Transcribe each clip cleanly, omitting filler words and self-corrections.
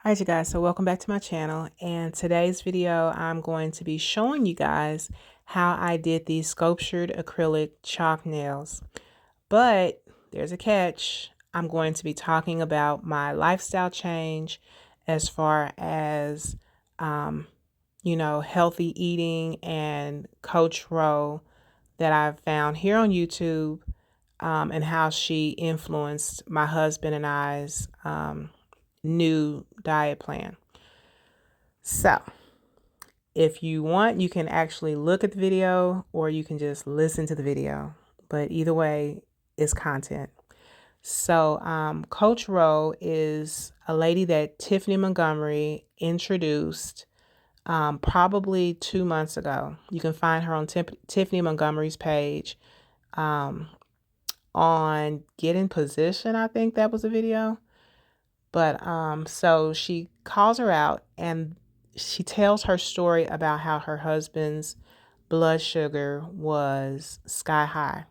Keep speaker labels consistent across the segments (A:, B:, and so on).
A: Alright you guys, so welcome back to my channel, and today's video I'm going to be showing you guys how I did these sculptured acrylic chalk nails. But there's a catch. I'm going to be talking about my lifestyle change as far as healthy eating and Coach Rowe that I've found here on YouTube, and how she influenced my husband and I's new diet plan. So if you want, you can actually look at the video or you can just listen to the video. But either way, it's content. So Coach Rowe is a lady that Tiffany Montgomery introduced probably 2 months ago. You can find her on Tiffany Montgomery's page on Get in Position. I think that was a video. But so she calls her out and she tells her story about how her husband's blood sugar was sky high.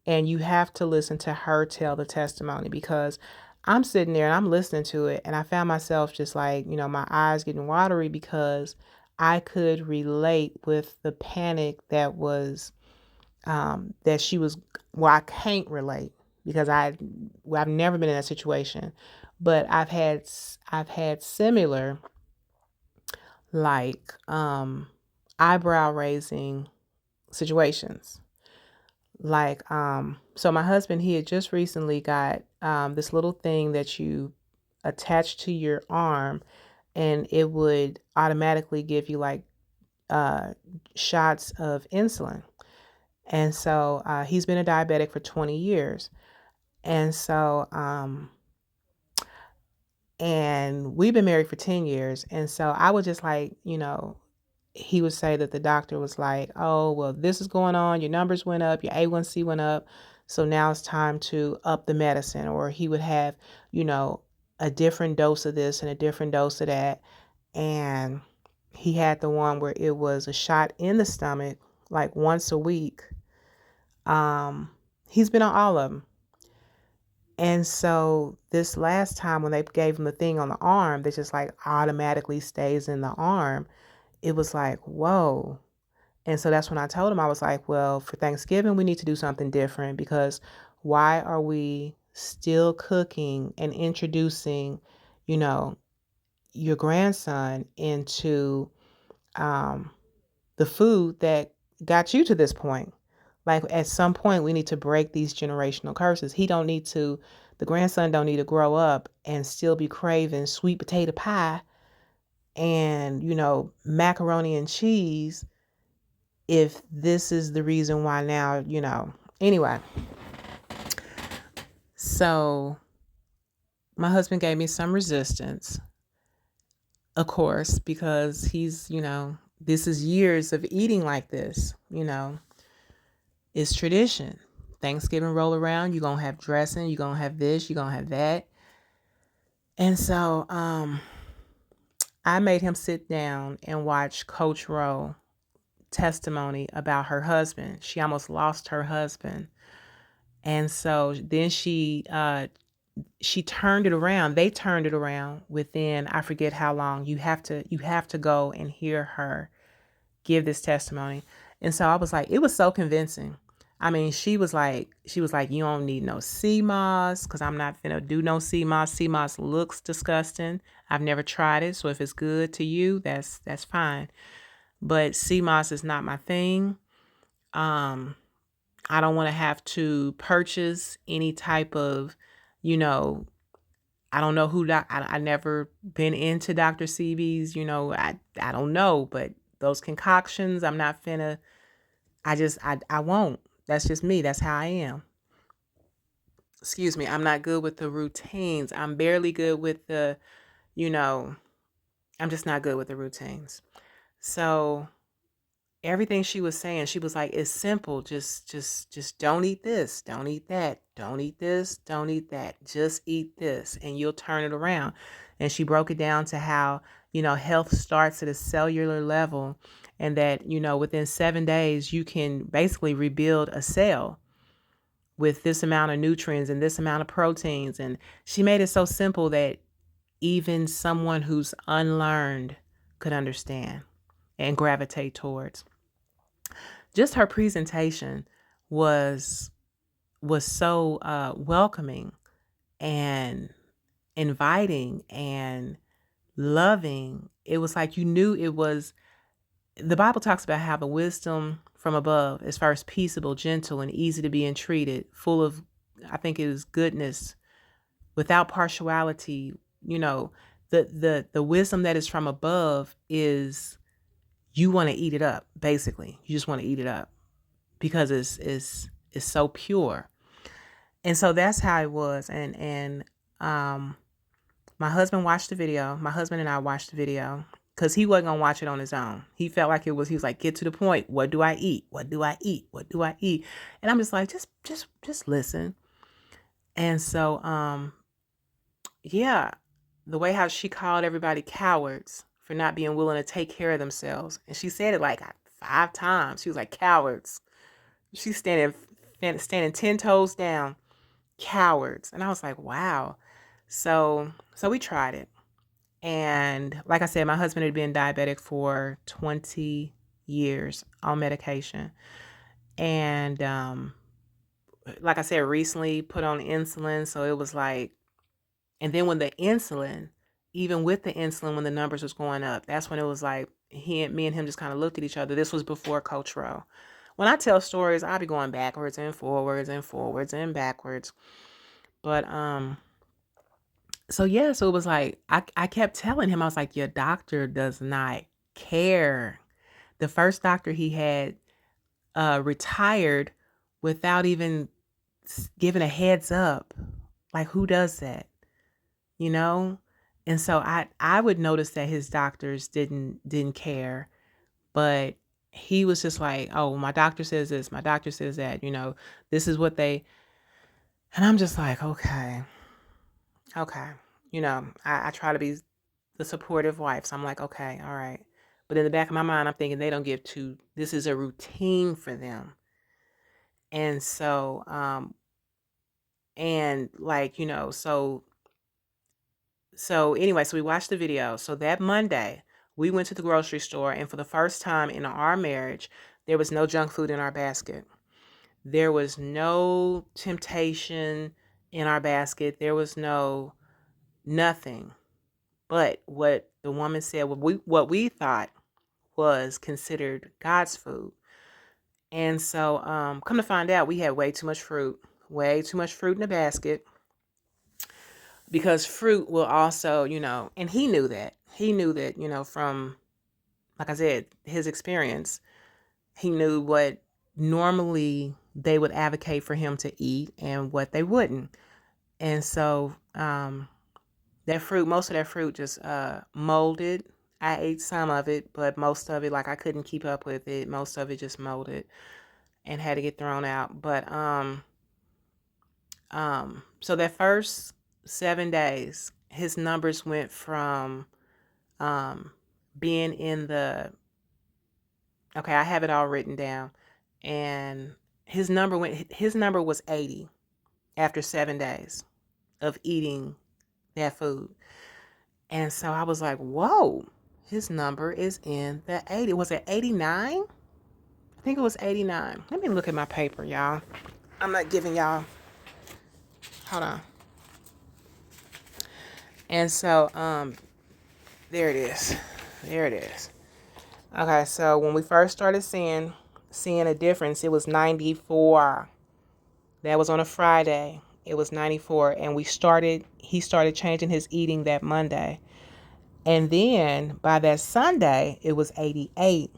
A: And you have to listen to her tell the testimony, because I'm sitting there and I'm listening to it and I found myself just like, my eyes getting watery, because I could relate with the panic that was that she was. Well, I can't relate because I've never been in that situation, but I've had similar, like eyebrow raising situations. Like so my husband, he had just recently got this little thing that you attach to your arm, and it would automatically give you like shots of insulin. And so he's been a diabetic for 20 years. And so, and we've been married for 10 years. And so I would just like, he would say that the doctor was like, oh, well, this is going on. Your numbers went up, your A1C went up. So now it's time to up the medicine. Or he would have, a different dose of this and a different dose of that. And he had the one where it was a shot in the stomach, like once a week. He's been on all of them. And so this last time when they gave him the thing on the arm that just like automatically stays in the arm, it was like, whoa. And so that's when I told him, I was like, well, for Thanksgiving, we need to do something different, because why are we still cooking and introducing, your grandson into the food that got you to this point? Like at some point we need to break these generational curses. The grandson don't need to grow up and still be craving sweet potato pie and, macaroni and cheese, if this is the reason why now, Anyway, so my husband gave me some resistance, of course, because he's, this is years of eating like this, it's tradition. Thanksgiving roll around, you're going to have dressing, you're going to have this, you're going to have that. And so I made him sit down and watch Coach Rowe testimony about her husband. She almost lost her husband. And so then she turned it around. They turned it around within, I forget how long. You have to go and hear her give this testimony. And so I was like, it was so convincing. I mean, she was like, you don't need no sea moss, because I'm not finna do no sea moss. Sea moss looks disgusting. I've never tried it. So if it's good to you, that's fine. But sea moss is not my thing. I don't want to have to purchase any type of, I don't know who, I never been into Dr. Seabee's, I don't know, but those concoctions, I'm not finna, I won't. That's just me. That's how I am. Excuse me. I'm not good with the routines. I'm barely good with the, I'm just not good with the routines. So everything she was saying, she was like, it's simple. Just don't eat this. Don't eat that. Don't eat this. Don't eat that. Just eat this and you'll turn it around. And she broke it down to how, health starts at a cellular level, and that, within 7 days, you can basically rebuild a cell with this amount of nutrients and this amount of proteins. And she made it so simple that even someone who's unlearned could understand and gravitate towards. Just her presentation was so welcoming and inviting and loving. It was like you knew it was. The Bible talks about how the wisdom from above is first peaceable, gentle, and easy to be entreated, full of, I think it was goodness, without partiality. You know, the wisdom that is from above is, you want to eat it up. Basically, you just want to eat it up because it's so pure. And so that's how it was. And my husband watched the video. My husband and I watched the video because he wasn't gonna watch it on his own. He felt like it was. He was like, "Get to the point. What do I eat? What do I eat? What do I eat?" And I'm just like, just listen. And so, yeah, the way how she called everybody cowards for not being willing to take care of themselves, and she said it like 5 times. She was like, "Cowards." She's standing 10 toes down, cowards. And I was like, wow. So we tried it. And like I said, my husband had been diabetic for 20 years on medication. And like I said, recently put on insulin. So it was like, and then when the insulin, even with the insulin, when the numbers was going up, that's when it was like, me and him just kind of looked at each other. This was before Coach Rowe. When I tell stories, I'll be going backwards and forwards and forwards and backwards. But so yeah, so it was like I kept telling him, I was like, your doctor does not care. The first doctor he had retired without even giving a heads up. Like, who does that? You know? And so I would notice that his doctors didn't care, but he was just like, oh, my doctor says this, my doctor says that, this is what they, and I'm just like, okay. I try to be the supportive wife. So I'm like, okay, all right. But in the back of my mind, I'm thinking they don't give two. This is a routine for them. And so, and like, so anyway, so we watched the video. So that Monday, we went to the grocery store, and for the first time in our marriage, there was no junk food in our basket. There was no temptation in our basket. There was nothing. But what the woman said, what we thought was considered God's food. And so, come to find out, we had way too much fruit in the basket, because fruit will also, and he knew that, from, like I said, his experience. He knew what normally they would advocate for him to eat and what they wouldn't. And so, most of that fruit just molded. I ate some of it, but most of it, like, I couldn't keep up with it. Most of it just molded and had to get thrown out. But so that first 7 days, his numbers went from being in the, okay, I have it all written down, and his number was 80 after 7 days of eating that food. And so I was like, whoa, his number is in the 80. Was it 89? I think it was 89. Let me look at my paper, y'all. I'm not giving y'all. Hold on. And so, there it is. Okay, so when we first started seeing a difference, it was 94. That was on a Friday. It was 94. And he started changing his eating that Monday. And then by that Sunday, it was 88.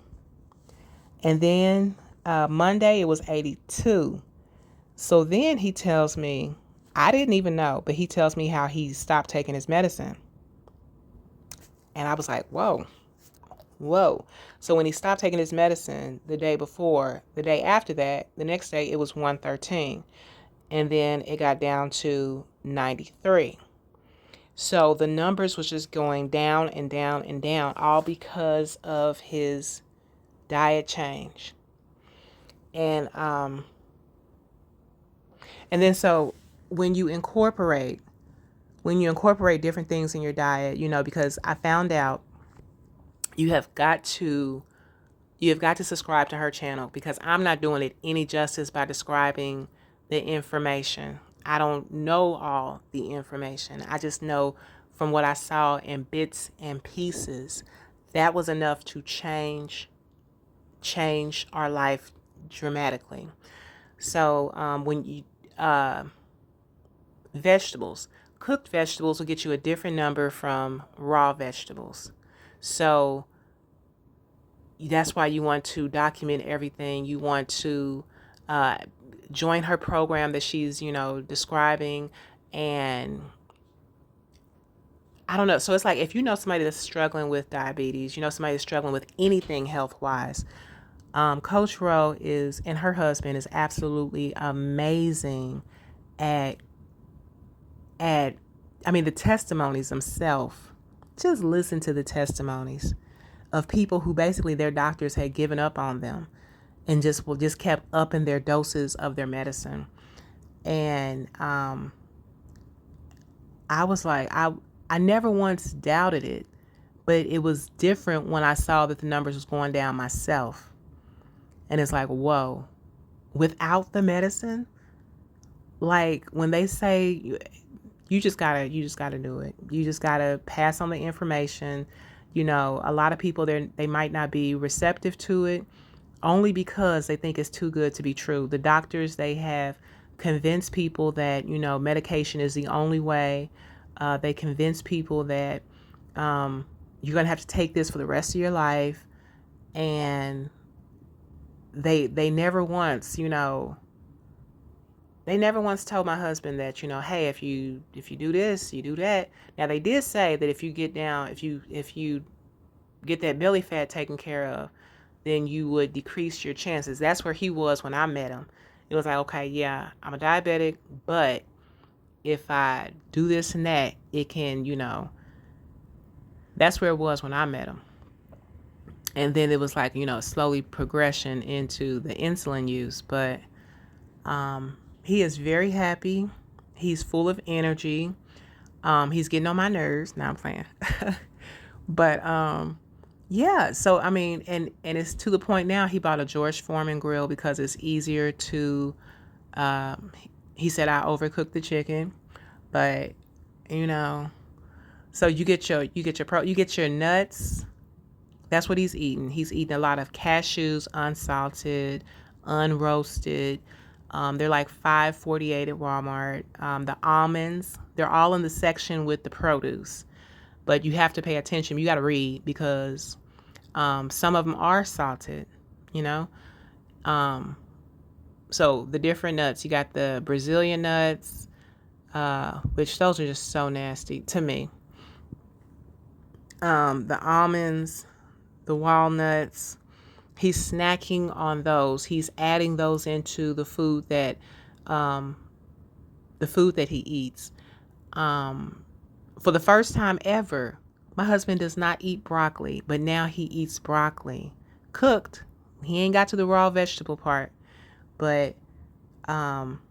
A: And then Monday, it was 82. So then he tells me, I didn't even know, but he tells me how he stopped taking his medicine. And I was like, whoa. So when he stopped taking his medicine the day after that, the next day, it was 113. And then it got down to 93. So the numbers was just going down and down and down, all because of his diet change. And then so when you incorporate when you incorporate different things in your diet, because I found out you have got to subscribe to her channel, because I'm not doing it any justice by describing the information. I don't know all the information. I just know from what I saw in bits and pieces, that was enough to change our life dramatically. So when you vegetables, cooked vegetables will get you a different number from raw vegetables. So that's why you want to document everything. You want to join her program that she's, describing. And I don't know. So it's like, if you know somebody that's struggling with diabetes, somebody that's struggling with anything health wise, Coach Rowe and her husband is absolutely amazing at, the testimonies themselves. Just listen to the testimonies of people who basically their doctors had given up on them and just kept upping their doses of their medicine. And I was like, I never once doubted it, but it was different when I saw that the numbers was going down myself. And it's like, whoa, without the medicine, like when they say you just gotta do it. You just gotta pass on the information. A lot of people they might not be receptive to it, only because they think it's too good to be true. The doctors, they have convinced people that, medication is the only way. They convince people that you're going to have to take this for the rest of your life. And they never once, they never once told my husband that, hey, if you do this, you do that. Now, they did say that if you get that belly fat taken care of, then you would decrease your chances. That's where he was when I met him. It was like, okay, yeah, I'm a diabetic, but if I do this and that, it can, that's where it was when I met him. And then it was like, slowly progression into the insulin use. But he is very happy. He's full of energy. He's getting on my nerves. Now I'm playing. But yeah, so and it's to the point now. He bought a George Foreman grill because it's easier to. He said I overcooked the chicken, but so you get your nuts. That's what he's eating. He's eating a lot of cashews, unsalted, unroasted. They're like $5.48 at Walmart. The almonds, they're all in the section with the produce, but you have to pay attention. You got to read because some of them are salted, So the different nuts, you got the Brazilian nuts, which those are just so nasty to me. The almonds, the walnuts, he's snacking on those. He's adding those into the food that he eats. For the first time ever, my husband does not eat broccoli, but now he eats broccoli cooked. He ain't got to the raw vegetable part, but I'm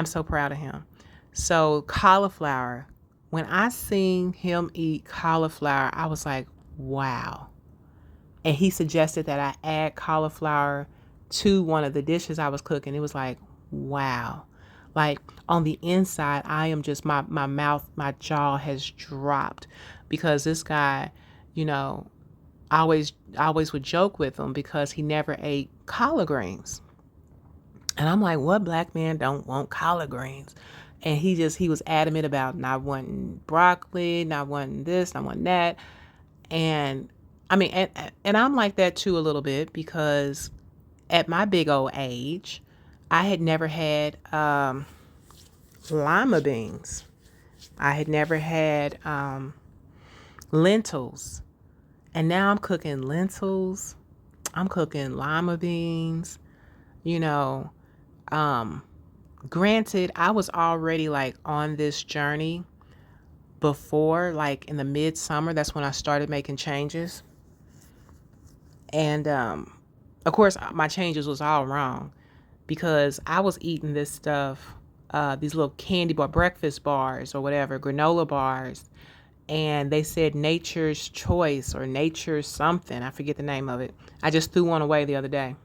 A: so proud of him. So cauliflower, when I seen him eat cauliflower, I was like, wow. And he suggested that I add cauliflower to one of the dishes I was cooking. It was like, wow. Like on the inside, I am just, my mouth, my jaw has dropped because this guy, I always would joke with him because he never ate collard greens. And I'm like, what black man don't want collard greens? And he was adamant about not wanting broccoli, not wanting this, not wanting that. And and I'm like that too a little bit because at my big old age, I had never had lima beans. I had never had lentils. And now I'm cooking lentils. I'm cooking lima beans. Granted, I was already like on this journey before, like in the midsummer. That's when I started making changes. And of course, my changes was all wrong because I was eating this stuff these little candy bar, breakfast bars or whatever, granola bars. And they said Nature's Choice or Nature's something. I forget the name of it. I just threw one away the other day.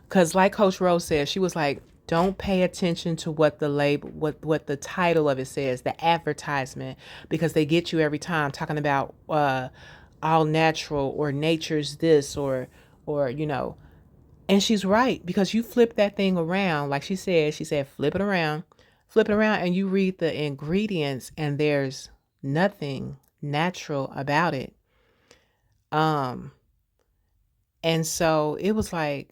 A: Because like Coach Rose said, she was like, don't pay attention to what the label, what the title of it says, the advertisement, because they get you every time talking about all natural or nature's this or and she's right, because you flip that thing around, like she said, flip it around, and you read the ingredients, and there's nothing natural about it. Um, and so it was like,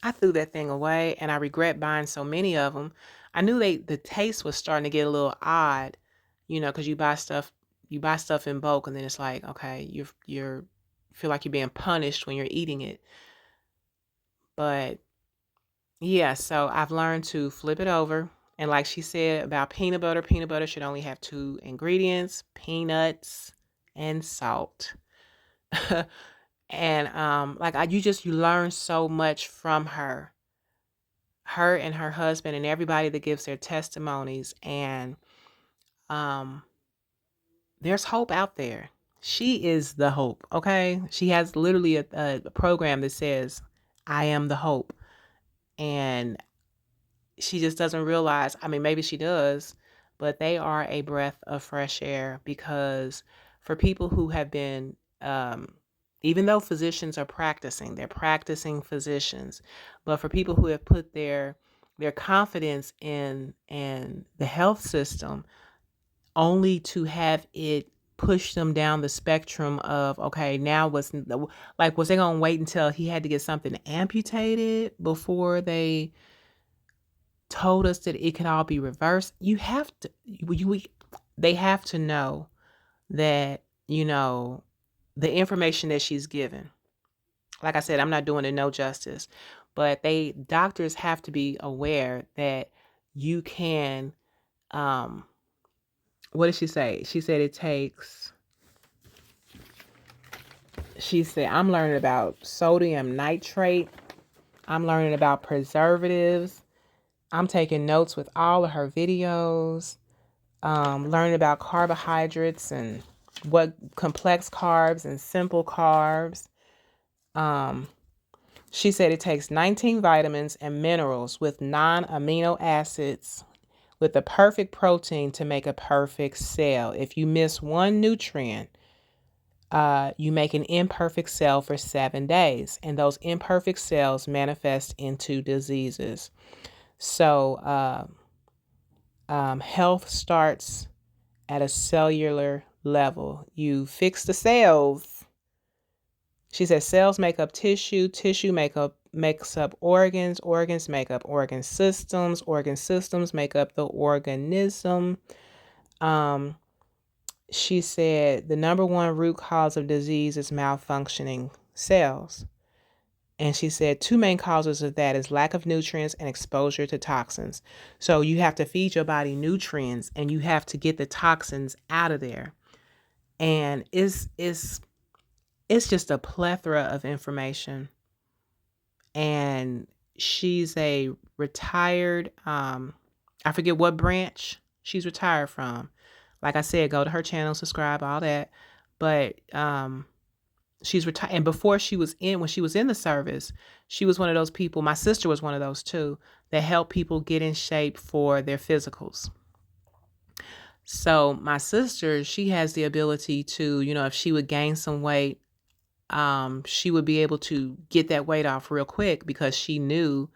A: I threw that thing away, and I regret buying so many of them. I knew the taste was starting to get a little odd, because you buy stuff in bulk, and then it's like, okay, you're feel like you're being punished when you're eating it. But yeah, so I've learned to flip it over. And like she said about peanut butter should only have two ingredients: peanuts and salt. And like you learn so much from her and her husband and everybody that gives their testimonies. And um there's hope out there. She is the hope. Okay, she has literally a program that says, I am the hope. And she just doesn't realize, I mean, maybe she does, but they are a breath of fresh air. Because for people who have been, even though physicians are practicing, they're practicing physicians, but for people who have put their confidence in the health system, only to have it push them down the spectrum of, okay, now was they gonna wait until he had to get something amputated before they told us that it could all be reversed? You have to, they have to know that, the information that she's given. Like I said, I'm not doing it no justice, but doctors have to be aware that you can, um, what did she say? She said I'm learning about sodium nitrate. I'm learning about preservatives. I'm taking notes with all of her videos. Learning about carbohydrates and what complex carbs and simple carbs. She said it takes 19 vitamins and minerals with non-amino acids with the perfect protein to make a perfect cell. If you miss one nutrient, you make an imperfect cell for 7 days, and those imperfect cells manifest into diseases. So health starts at a cellular level. You fix the cells. She says cells make up tissue, tissue makes up organs, organs make up organ systems make up the organism. She said the number one root cause of disease is malfunctioning cells. And she said two main causes of that is lack of nutrients and exposure to toxins. So you have to feed your body nutrients, and you have to get the toxins out of there. And it's just a plethora of information. And she's a retired, I forget what branch she's retired from. Like I said, go to her channel, subscribe, all that. But she's retired. And before when she was in the service, she was one of those people, my sister was one of those too, that helped people get in shape for their physicals. So my sister, she has the ability to, if she would gain some weight, she would be able to get that weight off real quick because she knew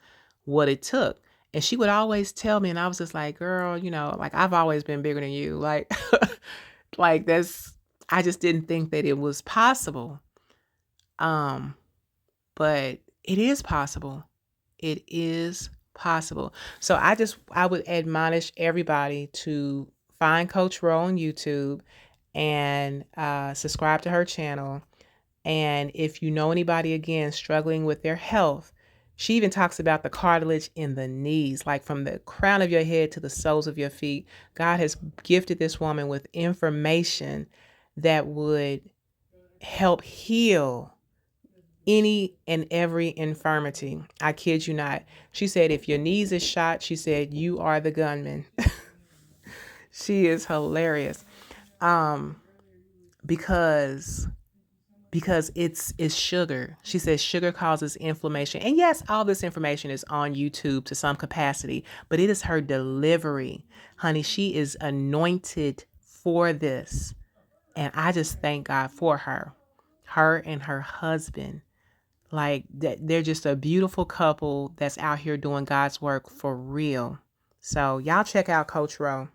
A: what it took. And she would always tell me, and I was just like, girl, like I've always been bigger than you. Like, like I just didn't think that it was possible. But it is possible. It is possible. So I would admonish everybody to find Coach Ro on YouTube and subscribe to her channel. And if you know anybody, again, struggling with their health, she even talks about the cartilage in the knees, like from the crown of your head to the soles of your feet. God has gifted this woman with information that would help heal any and every infirmity. I kid you not. She said, if your knees is shot, she said, you are the gunman. She is hilarious. Um, because it's sugar. She says sugar causes inflammation. And yes, all this information is on YouTube to some capacity, but it is her delivery. Honey, she is anointed for this. And I just thank God for her. Her and her husband. Like that, they're just a beautiful couple that's out here doing God's work for real. So y'all check out Coach Ro.